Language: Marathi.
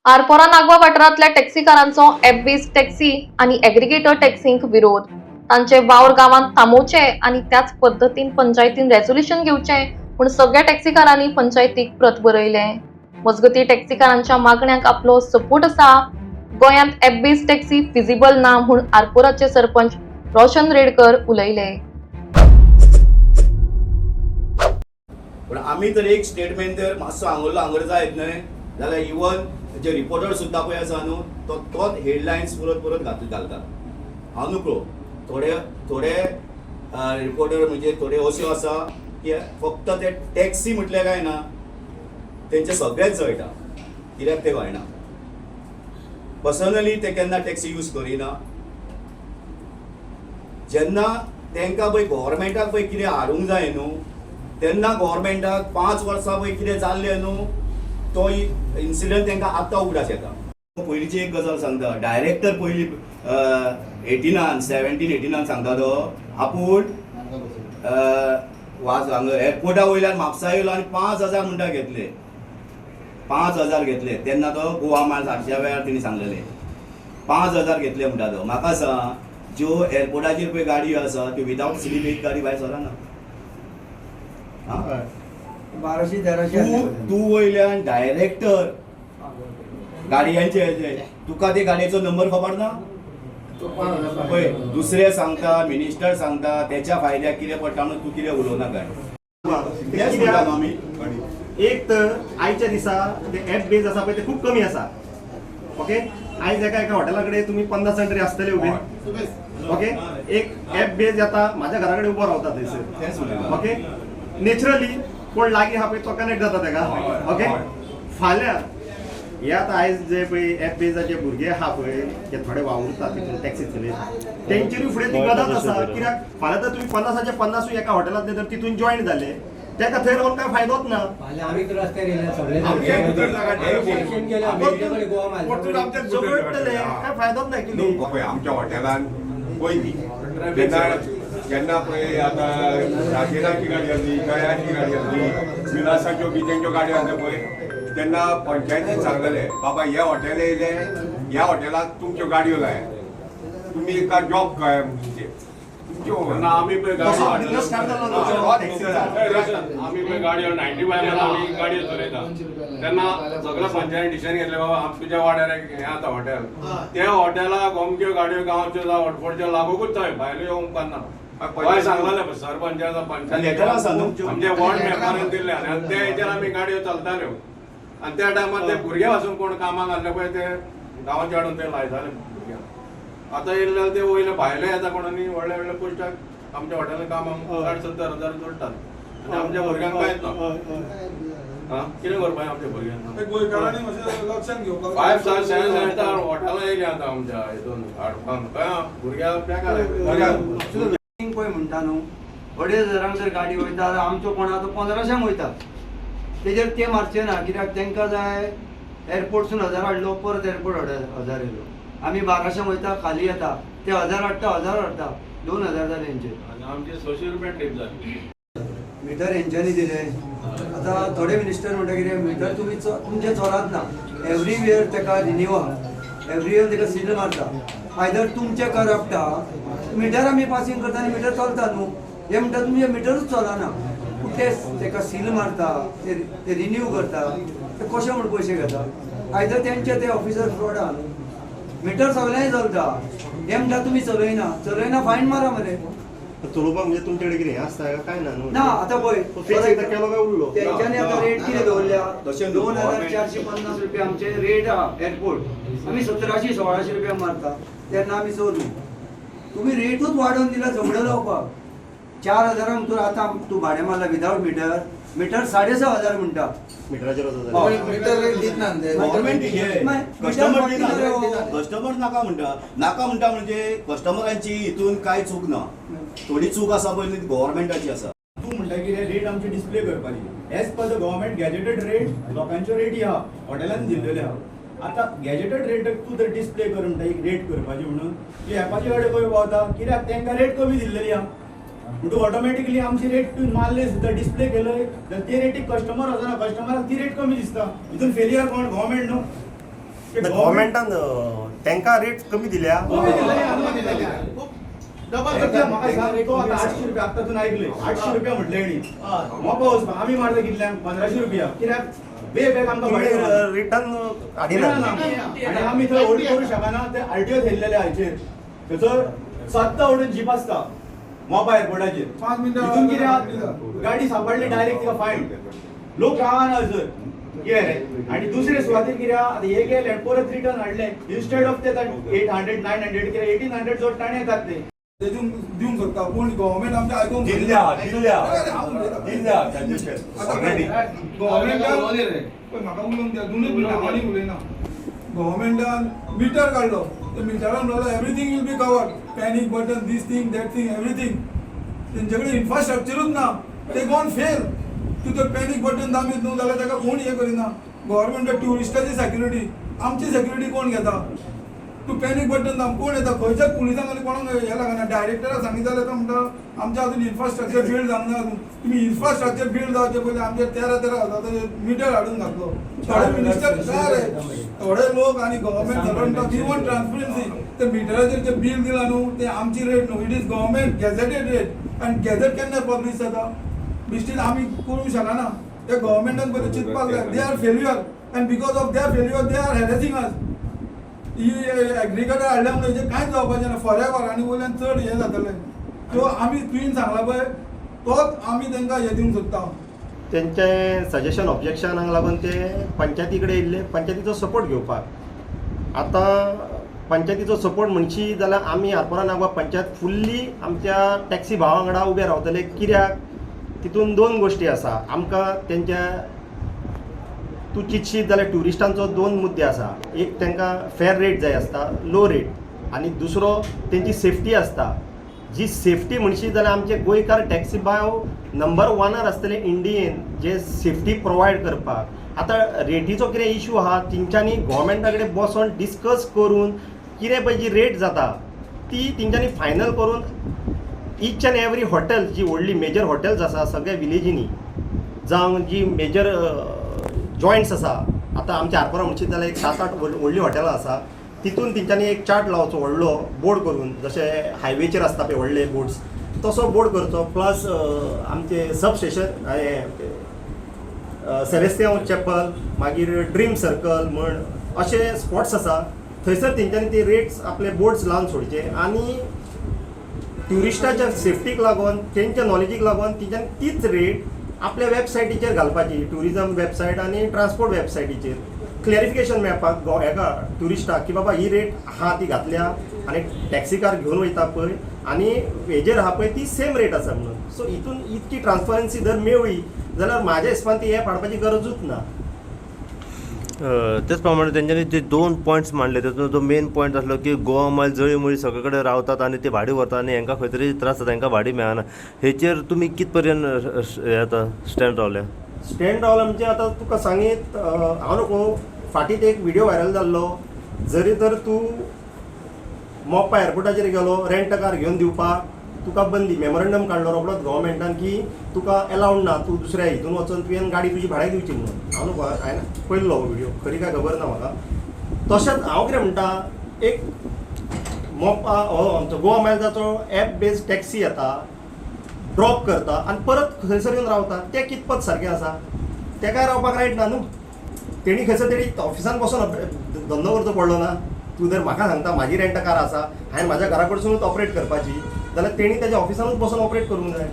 आरपोरा नागवा वाठारांतल्या टॅक्सीकारांचो ॲप बेस्ड टॅक्सी आनी एग्रिगेटर टॅक्सींक विरोध. तांचे वावर गांवांत थांबोवचे आनी त्याच पद्दतीन पंचायतीन रेझोल्यूशन घेवचे म्हूण सगळ्या टॅक्सीकारांनी पंचायतीक प्रत बरयले. मजगतीं टॅक्सीकारांच्या मागण्यांक आपलो सपोर्ट आसा. गोंयांत ॲप बेस्ड टॅक्सी फिजिबल ना म्हूण आरपोराचे सरपंच रोशन रेडकर उलयले. पण आमी तर एक स्टेटमेंट जर मातसो हांगर जायत न्हय जाल्यार इवन जे रिपोर्टर सुद्दां पळय आसा न्हू तोच हेडलायन्स परत घालता. हांव न्हू थोडे रिपोर्टर म्हणजे थोडे अश्यो आसा की फक्त ते टॅक्सी म्हटलें काय ना तेंचे सगळेच जळटा. कित्याक ते कळना. पर्सनली ते केन्ना टॅक्सी यूज करिना. जेन्ना तांकां पळय गव्हर्मेंटाक पळय कितें हाडूंक जाय न्हू तेन्ना गव्हर्मेंटाक 5 वर्सां पळय कितें जाल्लें न्हू तो इन्सिडंट तांकां आतां उगडास येता. पयलींची एक गजाल सांगता. डायरेक्टर पयलीं 17-18 सांगता तो आपूण एअरपोर्टा वयल्यान म्हापसा येयलो आनी 5,000 म्हणटा घेतले. 5,000 घेतले. तेन्ना तो गोवा मायल्स 800 वेळार तेणी सांगलेले 5,000 घेतले म्हणटा तो. म्हाका सांग ज्यो एअरपोर्टाचेर पळय गाडयो आसा त्यो विदाउट स्लीप एक गाडी भायर सरना. तू वयल्यान डायरेक्टर गाडयांचे तुका ते गाडयेचो नंबर खबर ना. पळय दुसरे सांगता मिनिस्टर सांगता त्याच्या फायद्याक कितें पडटा म्हणून तू कितें उलोवना काय. आमी एक तर आयच्या दिसा ते ॲप बेज आसा पळय ते खूप कमी आसा. ओके आयज एका हॉटेला कडेन तुमी 50 जाण तरी आसतले उबे. ओके एक ॲप बेज येता म्हाज्या घरा कडेन उबो रावता थंयसर. ओके नॅचरली कोण लागीं आहा पळय तो कनेक्ट जाता तेका. ओके फाल्यां हे आतां आयज जे पळय ॲप बेजाचे भुरगे आहा पळय ते थोडे वावुरतात तितून टॅक्सी चलयतात तेंचेरूय फुडें ती गजाल आसा. कित्याक फाल्यां तर तुमी 50चे 50 एका हॉटेलांत जर तितून जॉयन जाले तेका थंय रावन काय फायदोच ना. काय फायदोच ना ऍक्च्युली. आमच्या हॉटेलान पयलीं जेन्ना पळय आतां राजेराची गाडी आसली गयाची गाडी आसली विलासाच्यो बी तेंच्यो गाडयो आसल्यो पळय तेन्ना पंचायतीन सांगलेले बाबा हे हॉटेल येयले ह्या हॉटेलाक तुमच्यो गाडयो लाय तुमी एका जॉब काय म्हणजे आम्ही गाडी 95 आम्ही गाडी चलयता तेन्ना सगळं पंचायत डिसिजन घेतले बाबा तुझ्या वाड्यार हें आतां हॉटेल त्या हॉटेलाक अमक्यो गाडयो गांवच्यो जावं हॉटफोटच्यो लागूंकूच जाय भायल्यो येवंक उपकारना. हय सांगलेलें सरपंचाचा पंचायत आमचे वॉर्ड मेंबरान दिल्ले आनी त्या हेचेर आमी गाडयो चलताल्यो आनी त्या टायमार ते भुरगे पासून कोण कामाक घातले पळय ते गांवाचे हाडून ते लायताले भुरग्यांक. आतां येयले ते वयले भायले येता कोणानी व्हडल्या व्हडल्या पोस्टाक आमच्या हॉटेलान कामाक 60-70,000 जोडटात आनी आमच्या भुरग्यांक कांयच ना. कितें करपाचें आमच्या भुरग्यांक लक्षात घेवपाक 5-6 हॉटेलां येयली आतां आमच्या हितून हाडपाक कळ्ळें भुरग्यांक बेकार पळय म्हणटा न्हू 2,500 जर गाडी वयता जाल्यार आमचो कोण आतां 1500 वयता. तेजेर ते मारचे ना कित्याक तांकां जाय एअरपोर्टसून 1000 हाडलो परत एअरपोर्ट 1000 येयलो. आमी 1200 वयता खाली येता ते 1000 हाडटा 1000 हाडटा 2000 जाले हेंचे. आमची 600 रुपया ट्रीप जाली. मिटर हेंच्यांनी दिले. आतां थोडे मिनिस्टर म्हणटा कितें मिटर तुमी तुमचे चलत ना एवरीवेअर ताका रिन्यूवल एवरीवेअर ताका सील मारता. आयदर तुमचे करप्टा मिटर आमी पासींग करता आनी मिटर चलता न्हू हे म्हणटा तुमचे मिटरूच चलना पूण ते ताका सील मारता ते रिन्यू करता ते कशे म्हूण पयशे घेता. आयदर तेंचे ते ऑफिसर फ्रॉड आहा न्हू मिटर सगळ्यांनी चलता हे म्हणटा तुमी चलयना फायन मारा मरे. चलोवपाक म्हणजे तुमचे कडेन कितें हें आसता काय ना न्हू ना आतां पळय केलो काय उरलो तेंच्यांनी आतां रेट कितें दवरल्या 2,450 रुपया आमचे रेट आहा एअरपोर्ट आमी 1,700-1,600 रुपया मारता तेन्ना आमी चोरली. तुमी रेटूच वाडोवन दिला झगडो लावपाक 4,000 म्हणटून आतां तूं भाडें मारला विदाउट मिटर 6,500 म्हणटा. मिटराचेर मीटर रेट दितना गव्हर्मेंट कस्टमर नाका म्हणटा म्हणजे कस्टमरांची हितून कांय चूक ना. थोडी चूक आसा पळय गव्हर्मेंटाची आसा. तू म्हणटा की रेट आमची डिस्प्ले करपाची as per the government gazetted rate लोकांच्यो रेटी आहा हॉटेलांनी दिल्लेले आहा. आतां गॅजेटेड रेट तू जर डिस्प्ले कर म्हणटा एक रेट करपाची म्हणून ती एपाची गाडी खंय पावता कित्याक तांकां रेट कमी दिल्लेली आहा म्हणून ऑटोमॅटिकली आमची रेट मारले सुद्दां डिस्प्ले केलंय तर ते रेटीक कस्टमर वचना कस्टमराक ती रेट कमी दिसता. हितून फेलियर कोण गव्हर्मेंट न्हू. गव्हर्मेंटान तांकां रेट कमी दिल्या. म्हाका सांग, तो आतां 800 रुपया आतां ऐकले 800 रुपया म्हटले नी मोपा वचपाक आमी मारता कितल्यांक 1500 रुपया कित्याक बेबॅग आमकां भाडें रिटर्न दिना हाडिना. आनी आमी थंय ओडी करूं शकना ते आरटीओ थेयल्लेले हाचेर थंयसर सद्दां ओडून जीप आसता मोपा एअरपोर्टाचेर 5 मिनिटां तितून कित्याक गाडी सांबाळली डायरेक्ट तिका फायन लोक रावना हजर कितें रे. आनी दुसरे सुवातेर कित्याक आतां हे गेले परत रिटर्न हाडले इन्स्टेड ऑफ ते 800 900 कित्याक 1800 जोड ताणे येतात ते दिवंक सोदता पूण गव्हर्मेंट आमच्या आयकूंक दिल्ल्या म्हाका उलोवंक द्या दोनूय मिनटां आनी उलयना. गव्हर्मेंटान मिटर काडलो त्या मिटरान म्हणलें everything will be covered panic button this thing that thing everything. तेंचे कडेन इन्फ्रास्ट्रक्चरूच ना. ते गोवन फेल. तूं तर पॅनीक बटन दामीत न्हू जाल्यार ताका कोण हें करिना. गव्हर्मेंट ट्युरिस्टाची सेक्युरिटी आमची सेक्युरिटी कोण घेता. तूं पॅनीक बटन दाम कोण येता खंयच्याच पुलिसांक आनी कोणाक हें लागना. डायरेक्टराक सांगितलें जाल्यार तो म्हणटा आमच्या अजून इन्फ्रास्ट्रक्चर बिल्ड जावंक ना. तुमी इन्फ्रास्ट्रक्चर बिल्ड जावचे पयलीं आमचे 13,000 मिटर हाडून घातलो. थोडे मिनिस्टर काय रे थोडे लोक आनी गव्हर्मेंट सर्वंटाक वी वॉन्ट ट्रान्सपरन्सी. ते मिटराचेर जे बिल दिला न्हू ते आमची रेट न्हू. It is government gazetted rate आनी गॅझेट केन्ना पब्लीश जाता बिस्टील आमी करूंक शकना. ते गव्हर्मेंटान पयलीं चिंतपाक जाय. They are failure and because of their failure they are harassing us. ही एग्रीकल्चर हाडल्या म्हणून हेजें कांयच जावपाचें ना. फॉरेवर आनी वयल्यान चड हें जातलें. सो आमी तुवें सांगला पळय तोच आमी तांकां हें दिवंक सोदता. तेंचे सजेशन ऑब्जेक्शनाक लागून ते पंचायती कडेन येयल्ले पंचायतीचो सपोर्ट घेवपाक. आतां पंचायतीचो सपोर्ट म्हणशी जाल्यार आमी आरपोरा नागवा पंचायत फुल्ली आमच्या टॅक्सी भावा वांगडा उबे रावतले. कित्याक तितून 2 गोश्टी आसा. आमकां तेंच्या तूं चिंतशीत जाल्यार ट्युरिस्टांचो 2 मुद्दे आसा. एक तांकां फेर रेट जाय आसता लो रेट आनी दुसरो तेंची सेफ्टी आसता. जी सेफ्टी म्हणशी जाल्यार आमचे गोंयकार टॅक्सी बाव नंबर 1 आसतले इंडियेन जे सेफ्टी प्रोवायड करपाक. आतां रेटीचो कितें इशू आहा तेंच्यांनी गोवोरमेंटा कडेन बसोन डिस्कस करून कितें पळय जी रेट जाता ती तेंच्यांनी फायनल करून ईच अँड एवरी हॉटेल जी व्हडली मेजर हॉटेल्स आसा सगळ्या विलेजींनी जावं जी मेजर जॉयंट्स आसा. आतां आमच्या आरपोरा म्हणशी जाल्यार एक 7-8 व्हडलीं हॉटेलां आसा. तितून तेंच्यांनी एक चार्ट लावचो व्हडलो बोर्ड करून जशे हायवेचेर आसता पळय व्हडले बोर्ड्स तसो बोर्ड करचो. प्लस आमचे सब स्टेशन सेलेस्टियल चॅपल मागीर ड्रीम सर्कल म्हण अशे स्पॉट्स आसा. थंयसर तेंच्यांनी ते रेट्स आपले बोर्ड्स लावन सोडचे आनी ट्युरिस्टाच्या सेफ्टीक लागून तेंच्या नॉलेजीक लागून तेंच्यांनी तीच रेट आपल्या वेबसायटीचेर घालपाची. ट्युरिजम वेबसायट आनी ट्रान्सपोर्ट वेबसायटीचेर क्लॅरिफिकेशन मेळपाक हेका ट्युरिस्टाक की बाबा ही रेट आहा ती घातल्या आनी टॅक्सी कार घेवन वयता पळय आनी हेजेर आहा पळय ती सेम रेट आसा म्हणून. सो हितून इतकी ट्रान्सपरन्सी जर मेळ्ळी जाल्यार म्हाज्या हिसपान ती ॲप हाडपाची गरजूच ना. तेच प्रमाणे तेंच्यांनी जे 2 पॉयंट्स मांडले तातूंत जो मेन पॉयंट आसलो की गोवा मायल जळी मळी सगळे कडेन रावतात आनी ते भाडी व्हरतात आनी हांकां खंय तरी त्रास जाता हांकां भाडी मेळना. हेचेर तुमी कित पर्यंत आतां स्टँड रावल्या. स्टँड रावला म्हणजे आतां तुका सांगीत हांव नको फाटींत एक व्हिडिओ व्हायरल जाल्लो. जरी तर तूं मोप्पा एअरपोर्टाचेर गेलो रेंट कार घेवन दिवपाक तुका बंदी मेमोरंडम काडलो रोखडोच गव्हर्मेंटान की तुका अलावड ना तूं दुसऱ्या हितून वचून तुवें गाडी तुजी भाड्याक दिवची म्हणून. हांव नको हांवें पळयल्लो हो व्हिडिओ खरी काय खबर ना म्हाका. तशेंच हांव कितें म्हणटा एक मोप्पा हो आमचो गोवा मायल्साचो ॲप बेस्ड टॅक्सी येता ड्रॉप करता आनी परत खंयसर येवन रावता. तें कितपत सारकें आसा. तेकाय रावपाक रायट ना न्हू. तेणी खंयसर तेणी ऑफिसान बसून धंदो करचो पडलो ना. तूं जर म्हाका सांगता म्हाजी रेंट कार आसा हांवें म्हाज्या घरा कडसूनच ऑपरेट करपाची जाल्यार तेणी तेज्या ऑफिसानूच बसून ऑपरेट करूंक जाय.